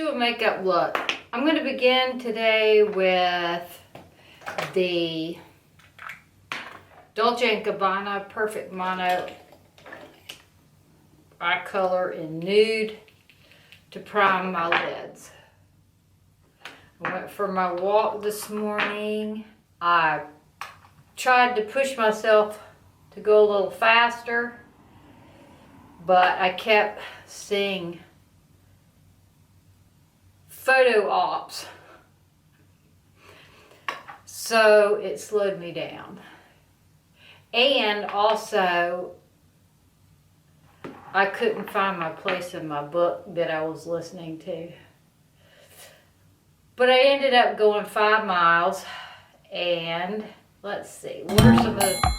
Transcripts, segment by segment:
do a makeup look. I'm going to begin today with the Dolce and Gabbana Perfect Mono eye color in Nude to prime my lids. I went for my walk this morning. I tried to push myself to go a little faster, but I kept seeing photo ops, so it slowed me down. And also, I couldn't find my place in my book that I was listening to. But I ended up going 5 miles, and let's see, what are some of the...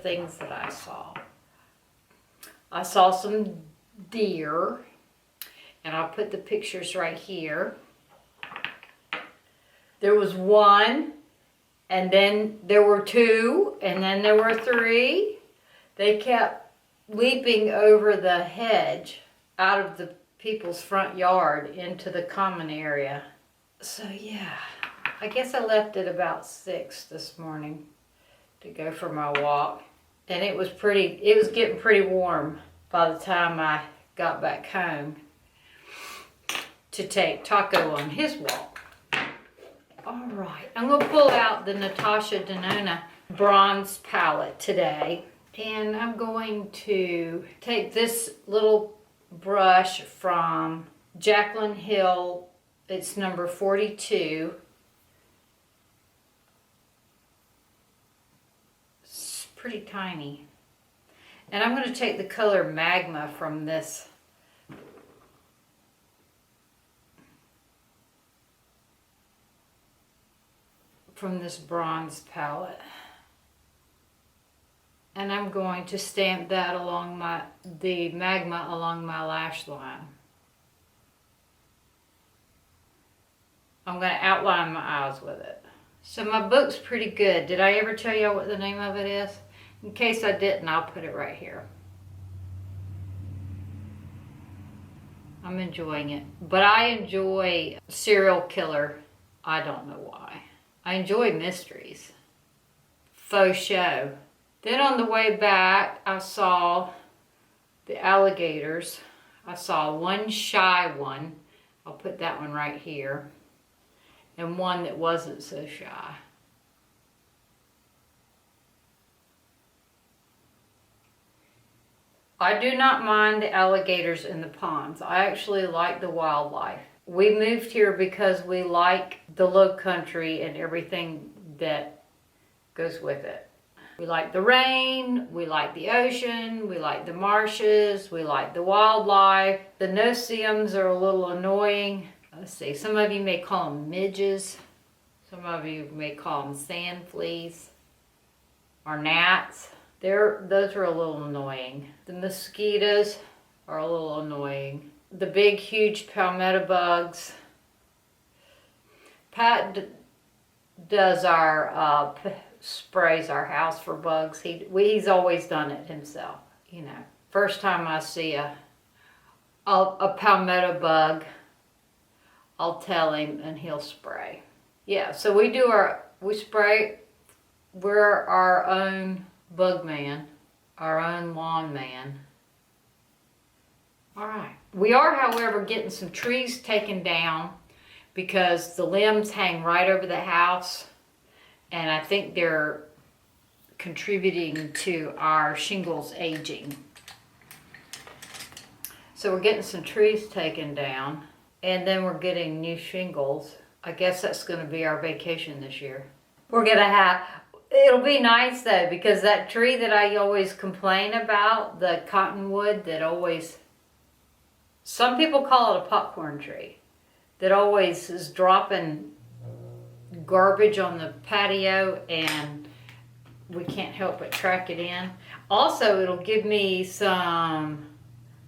things that I saw. I saw some deer, and I'll put the pictures right here. There was one, and then there were 2, and then there were 3. They kept leaping over the hedge out of the people's front yard into the common area. So yeah, I guess I left at about 6 this morning to go for my walk. And it was getting pretty warm by the time I got back home to take Taco on his walk. All right, I'm gonna pull out the Natasha Denona bronze palette today. And I'm going to take this little brush from Jaclyn Hill. It's number 42. Pretty tiny. And I'm going to take the color Magma from this bronze palette. And I'm going to stamp that along the Magma along my lash line. I'm going to outline my eyes with it. So my book's pretty good. Did I ever tell you what the name of it is? In case I didn't, I'll put it right here. I'm enjoying it. But I enjoy serial killer. I don't know why. I enjoy mysteries. Faux show. Then on the way back, I saw the alligators. I saw one shy one. I'll put that one right here. And one that wasn't so shy. I do not mind the alligators in the ponds. I actually like the wildlife. We moved here because we like the low country and everything that goes with it. We like the rain, we like the ocean, we like the marshes, we like the wildlife. The no-see-ums are a little annoying. Let's see, some of you may call them midges. Some of you may call them sand fleas or gnats. Those are a little annoying. The mosquitoes are a little annoying. The big, huge palmetto bugs. Pat does our sprays our house for bugs. He's always done it himself. You know, first time I see a palmetto bug, I'll tell him and he'll spray. Yeah, so we spray. We're our own bug man, our own lawn man. All right. We are, however, getting some trees taken down because the limbs hang right over the house, and I think they're contributing to our shingles aging. So we're getting some trees taken down. And then we're getting new shingles. I guess that's going to be our vacation this year. We're going to have, it'll be nice though, because that tree that I always complain about, the cottonwood that always, some people call it a popcorn tree, that always is dropping garbage on the patio and we can't help but track it in. Also, it'll give me some,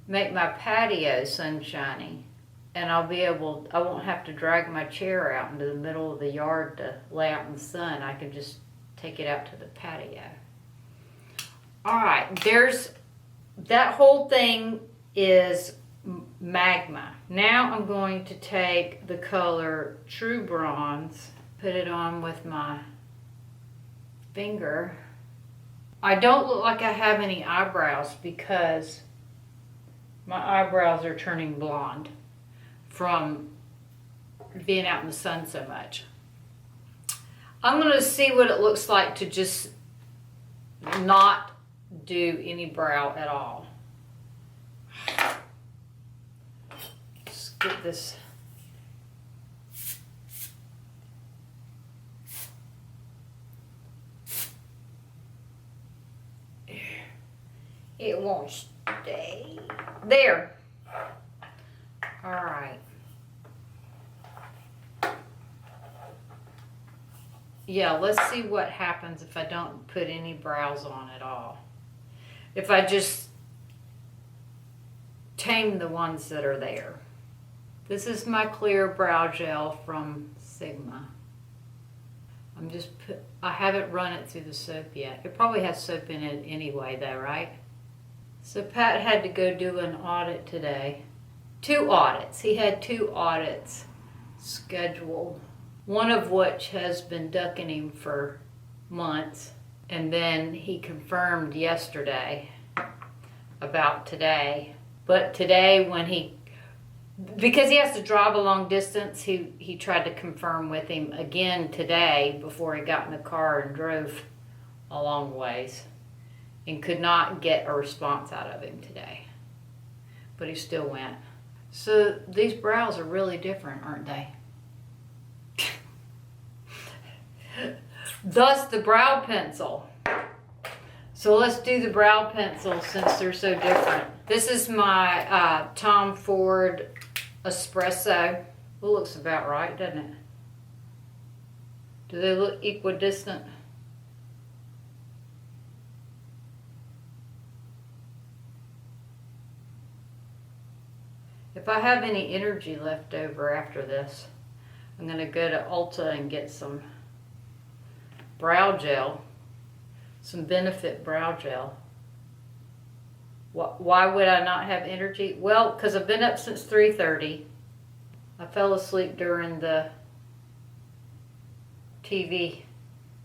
make my patio sunshiny. And I'll be able, I won't have to drag my chair out into the middle of the yard to lay out in the sun. I can just take it out to the patio. All right, there's, that whole thing is magma. Now I'm going to take the color True Bronze, put it on with my finger. I don't look like I have any eyebrows because my eyebrows are turning blonde from being out in the sun so much. I'm going to see what it looks like to just not do any brow at all. Just get this. It won't stay. There. All right. Yeah, let's see what happens if I don't put any brows on at all. If I just tame the ones that are there. This is my clear brow gel from Sigma. I haven't run it through the soap yet. It probably has soap in it anyway though, right? So Pat had to go do an audit today. 2 audits. He had 2 audits scheduled. One of which has been ducking him for months. And then he confirmed yesterday about today. But today when because he has to drive a long distance, he tried to confirm with him again today before he got in the car and drove a long ways. And could not get a response out of him today. But he still went. So these brows are really different, aren't they? Thus the brow pencil. So let's do the brow pencil since they're so different. This is my Tom Ford Espresso. It looks about right, doesn't it? Do they look equidistant? If I have any energy left over after this, I'm going to go to Ulta and get some brow gel, some Benefit brow gel. Why would I not have energy? Well, because I've been up since 3:30. I fell asleep during the TV,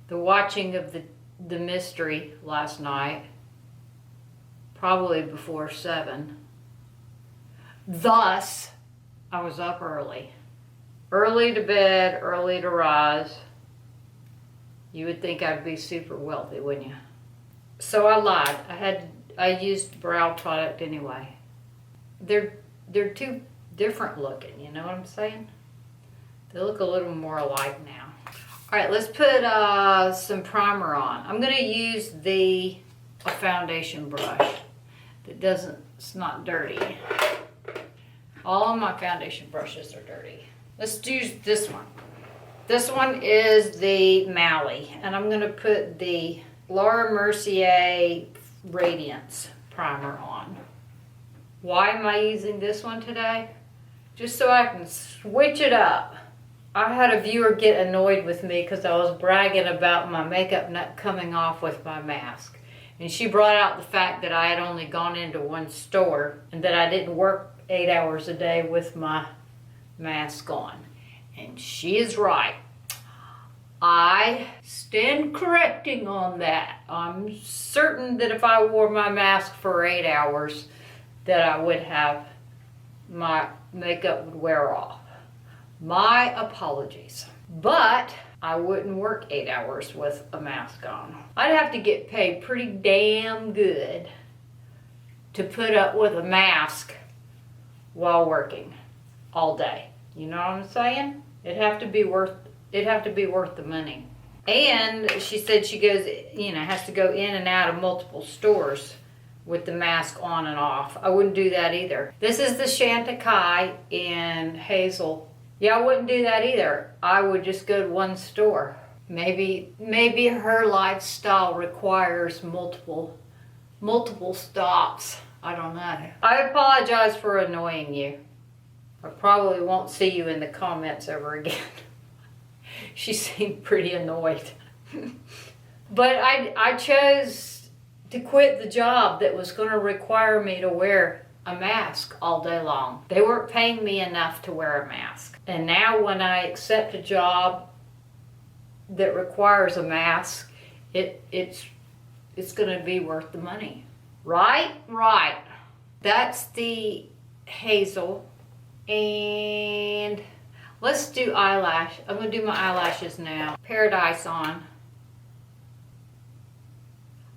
the watching of the mystery last night, probably before 7. Thus, I was up early. Early to bed, early to rise. You would think I'd be super wealthy, wouldn't you? So I lied. I used brow product anyway. They're too different looking, you know what I'm saying? They look a little more alike now. All right, let's put some primer on. I'm gonna use a foundation brush that it's not dirty. All of my foundation brushes are dirty. Let's use this one. This one is the Mally, and I'm gonna put the Laura Mercier Radiance primer on. Why am I using this one today? Just so I can switch it up. I had a viewer get annoyed with me because I was bragging about my makeup not coming off with my mask. And she brought out the fact that I had only gone into one store and that I didn't work 8 hours a day with my mask on. And she is right. I stand correcting on that. I'm certain that if I wore my mask for 8 hours, that I would have, my makeup would wear off. My apologies. But I wouldn't work 8 hours with a mask on. I'd have to get paid pretty damn good to put up with a mask while working all day. You know what I'm saying? It'd have to be worth the money. And she said she goes, you know, has to go in and out of multiple stores with the mask on and off. I wouldn't do that either. This is the Chantecaille in Hazel. Yeah, I wouldn't do that either. I would just go to one store. Maybe her lifestyle requires multiple stops. I don't know. I apologize for annoying you. I probably won't see you in the comments ever again. She seemed pretty annoyed. But I chose to quit the job that was going to require me to wear a mask all day long. They weren't paying me enough to wear a mask. And now when I accept a job that requires a mask, it's going to be worth the money. Right? Right. That's the Hazel. And let's do eyelash. I'm going to do my eyelashes now. Paradise on.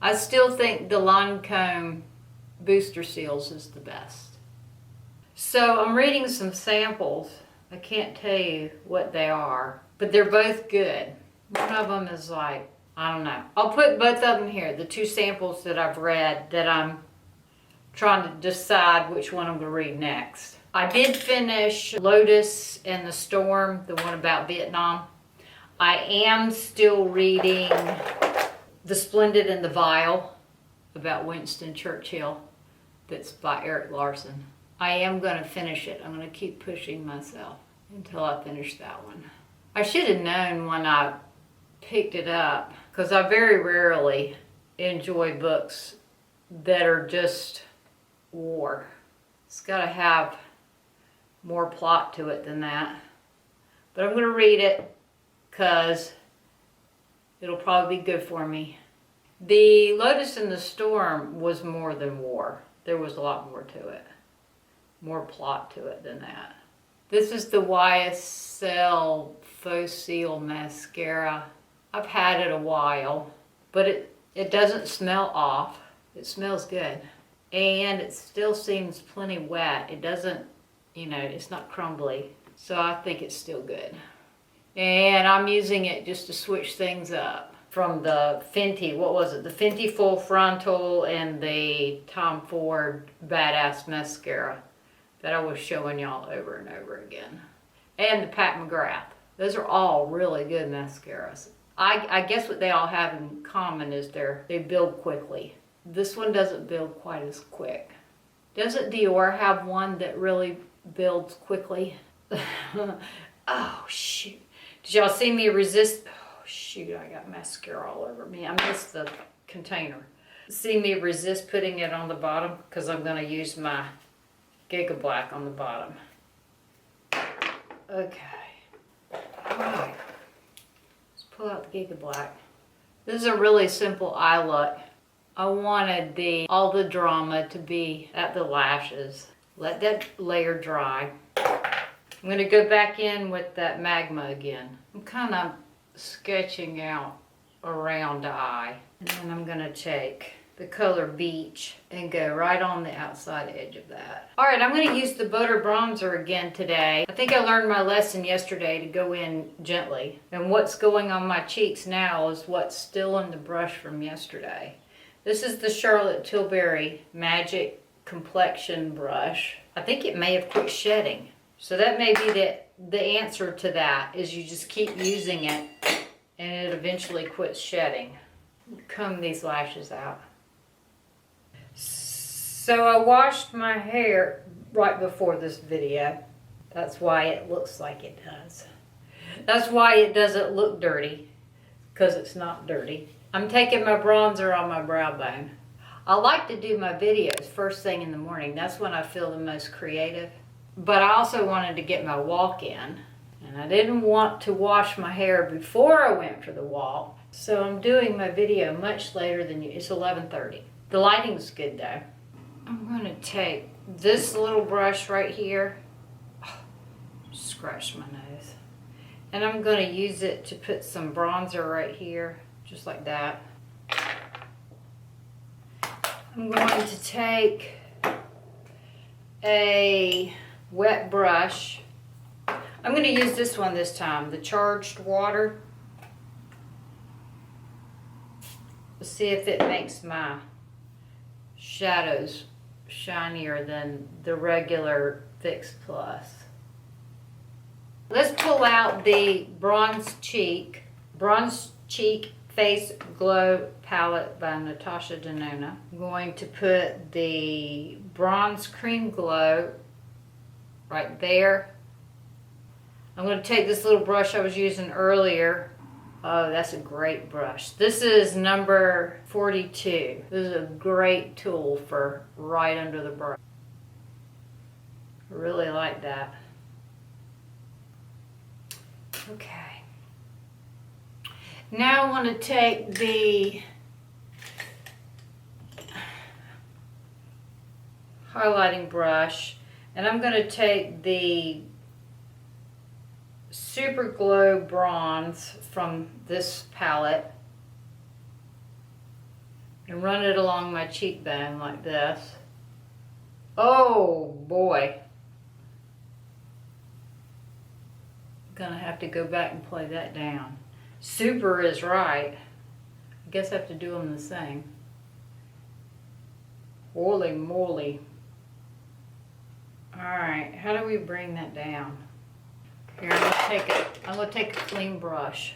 I still think the Lancome Booster Seals is the best. So I'm reading some samples. I can't tell you what they are, but they're both good. One of them is like, I don't know. I'll put both of them here, the two samples that I've read that I'm trying to decide which one I'm going to read next. I did finish Lotus and the Storm, the one about Vietnam. I am still reading The Splendid and the Vile about Winston Churchill. That's by Eric Larson. I am going to finish it. I'm going to keep pushing myself until I finish that one. I should have known when I picked it up, because I very rarely enjoy books that are just war. It's got to have more plot to it than that. But I'm going to read it because it'll probably be good for me. The Lotus and the Storm was more than war. There was a lot more to it. More plot to it than that. This is the YSL Faux Seal Mascara. I've had it a while, but it doesn't smell off. It smells good. And it still seems plenty wet. It doesn't, you know, it's not crumbly. So I think it's still good. And I'm using it just to switch things up from the Fenty, what was it? The Fenty Full Frontal and the Tom Ford Badass Mascara that I was showing y'all over and over again. And the Pat McGrath. Those are all really good mascaras. I guess what they all have in common is they build quickly. This one doesn't build quite as quick. Doesn't Dior have one that really builds quickly? Oh, shoot. Did y'all see me resist? Oh, shoot, I got mascara all over me. I missed the container. See me resist putting it on the bottom? Because I'm going to use my Giga Black on the bottom. Okay. All right. Let's pull out the Giga Black. This is a really simple eye look. I wanted all the drama to be at the lashes. Let that layer dry. I'm going to go back in with that Magma again. I'm kind of sketching out around the eye. And then I'm going to take the color Beach and go right on the outside edge of that. Alright, I'm going to use the Butter Bronzer again today. I think I learned my lesson yesterday to go in gently. And what's going on my cheeks now is what's still in the brush from yesterday. This is the Charlotte Tilbury Magic Complexion Brush. I think it may have quit shedding. So that may be the answer to that, is you just keep using it and it eventually quits shedding. Comb these lashes out. So I washed my hair right before this video. That's why it looks like it does. That's why it doesn't look dirty, because it's not dirty. I'm taking my bronzer on my brow bone. I like to do my videos first thing in the morning. That's when I feel the most creative. But I also wanted to get my walk in. And I didn't want to wash my hair before I went for the walk. So I'm doing my video much later than you. It's 11:30. The lighting's good though. I'm going to take this little brush right here. Oh, scratched my nose. And I'm going to use it to put some bronzer right here. Just like that. I'm going to take a wet brush I'm going to use this one this time, the charged water. Let's see if it makes my shadows shinier than the regular Fix Plus. Let's pull out the Bronze Cheek Face Glow palette by Natasha Denona. I'm going to put the Bronze Cream Glow right there. I'm going to take this little brush I was using earlier. Oh, that's a great brush. This is number 42. This is a great tool for right under the brush. I really like that. Okay. Now I want to take the highlighting brush and I'm going to take the Super Glow Bronze from this palette and run it along my cheekbone like this. Oh boy. I'm gonna have to go back and play that down. Super is right. I guess I have to do them the same. Holy moly. Alright, how do we bring that down? Here, I'm gonna take a clean brush.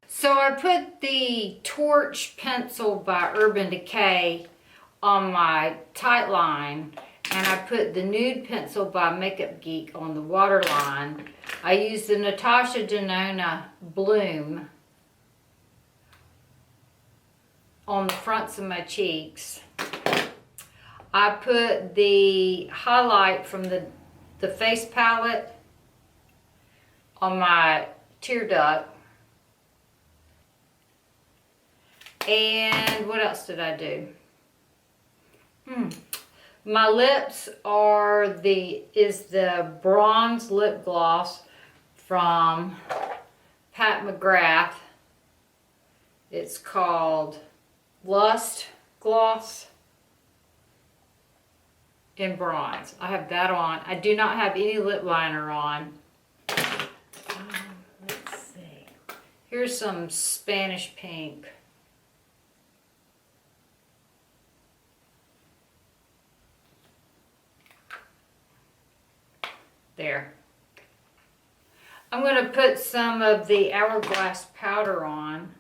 So I put the Torche pencil by Urban Decay on my tight line, and I put the Nude pencil by Makeup Geek on the waterline. I used the Natasha Denona Bloom on the fronts of my cheeks. I put the highlight from the face palette on my tear duct. And what else did I do? My lips is the bronze lip gloss from Pat McGrath. It's called Lust Gloss in bronze. I have that on. I do not have any lip liner on. Let's see. Here's some Spanish pink. There. I'm going to put some of the Hourglass powder on.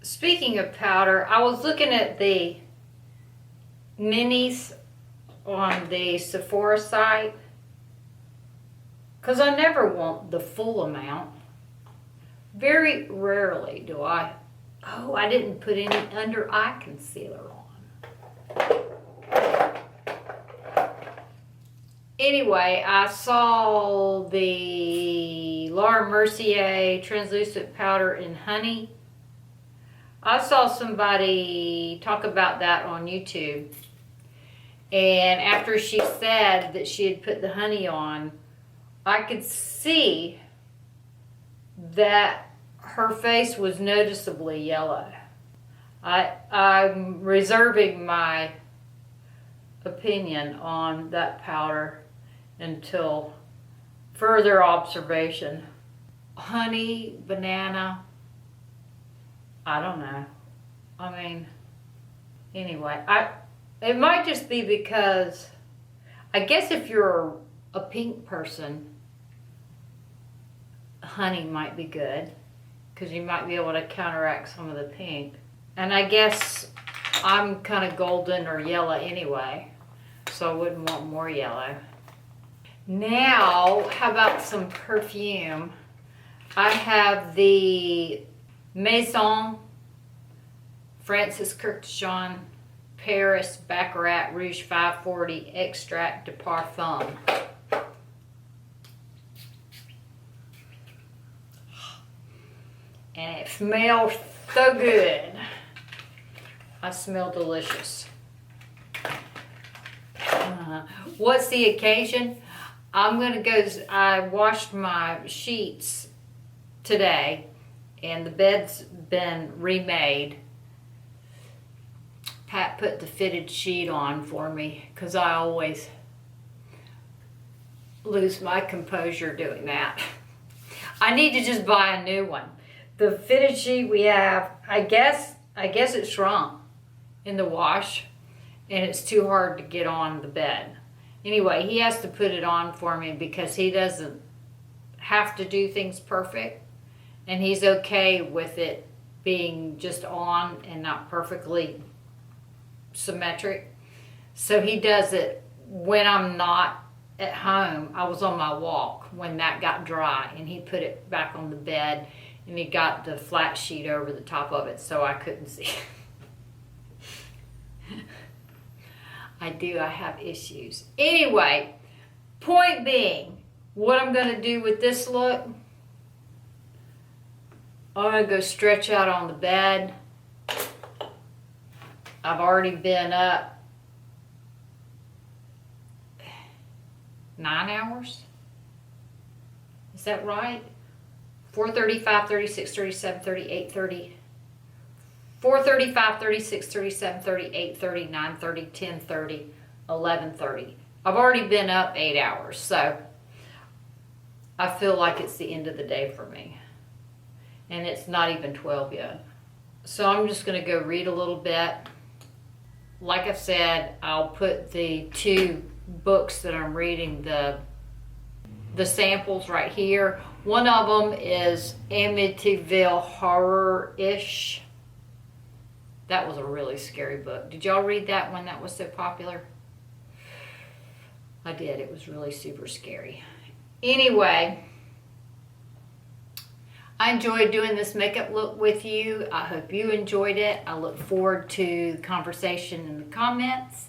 Speaking of powder, I was looking at the minis on the Sephora site because I never want the full amount. Very rarely do I. Oh, I didn't put any under eye concealer on. Anyway, I saw the Laura Mercier translucent powder in honey. I saw somebody talk about that on YouTube. And after she said that she had put the honey on, I could see that her face was noticeably yellow. I'm reserving my opinion on that powder until further observation. Honey, banana, I don't know. I mean, anyway, it might just be because, I guess if you're a pink person, honey might be good because you might be able to counteract some of the pink. And I guess I'm kind of golden or yellow anyway, so I wouldn't want more yellow. Now, how about some perfume? I have the Maison Francis Kurkdjian Paris Baccarat Rouge 540 Extract de Parfum. And it smells so good. I smell delicious. What's the occasion? I washed my sheets today and the bed's been remade. Pat put the fitted sheet on for me because I always lose my composure doing that. I need to just buy a new one. The fitted sheet we have, I guess it shrunk in the wash and it's too hard to get on the bed. Anyway, he has to put it on for me because he doesn't have to do things perfect and he's okay with it being just on and not perfectly symmetric. So he does it when I'm not at home. I was on my walk when that got dry and he put it back on the bed and he got the flat sheet over the top of it so I couldn't see. I have issues. Anyway, point being, what I'm going to do with this look, I'm going to go stretch out on the bed. I've already been up 9 hours. Is that right? 4:30, 5:30, 6:30, 7:30, 8:30. 4:30, 5:30, 6:30, 7:30, 8:30, 9:30, 10:30, 11:30. I've already been up 8 hours, so I feel like it's the end of the day for me. And it's not even 12 yet. So I'm just going to go read a little bit. Like I said, I'll put the 2 books that I'm reading, the samples right here. One of them is Amityville Horror-ish. That was a really scary book. Did y'all read that one that was so popular? I did. It was really super scary. Anyway, I enjoyed doing this makeup look with you. I hope you enjoyed it. I look forward to the conversation in the comments.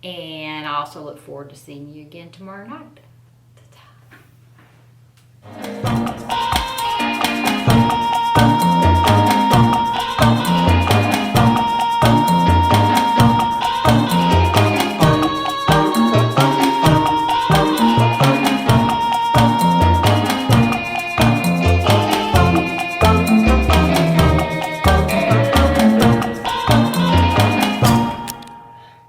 And I also look forward to seeing you again tomorrow night.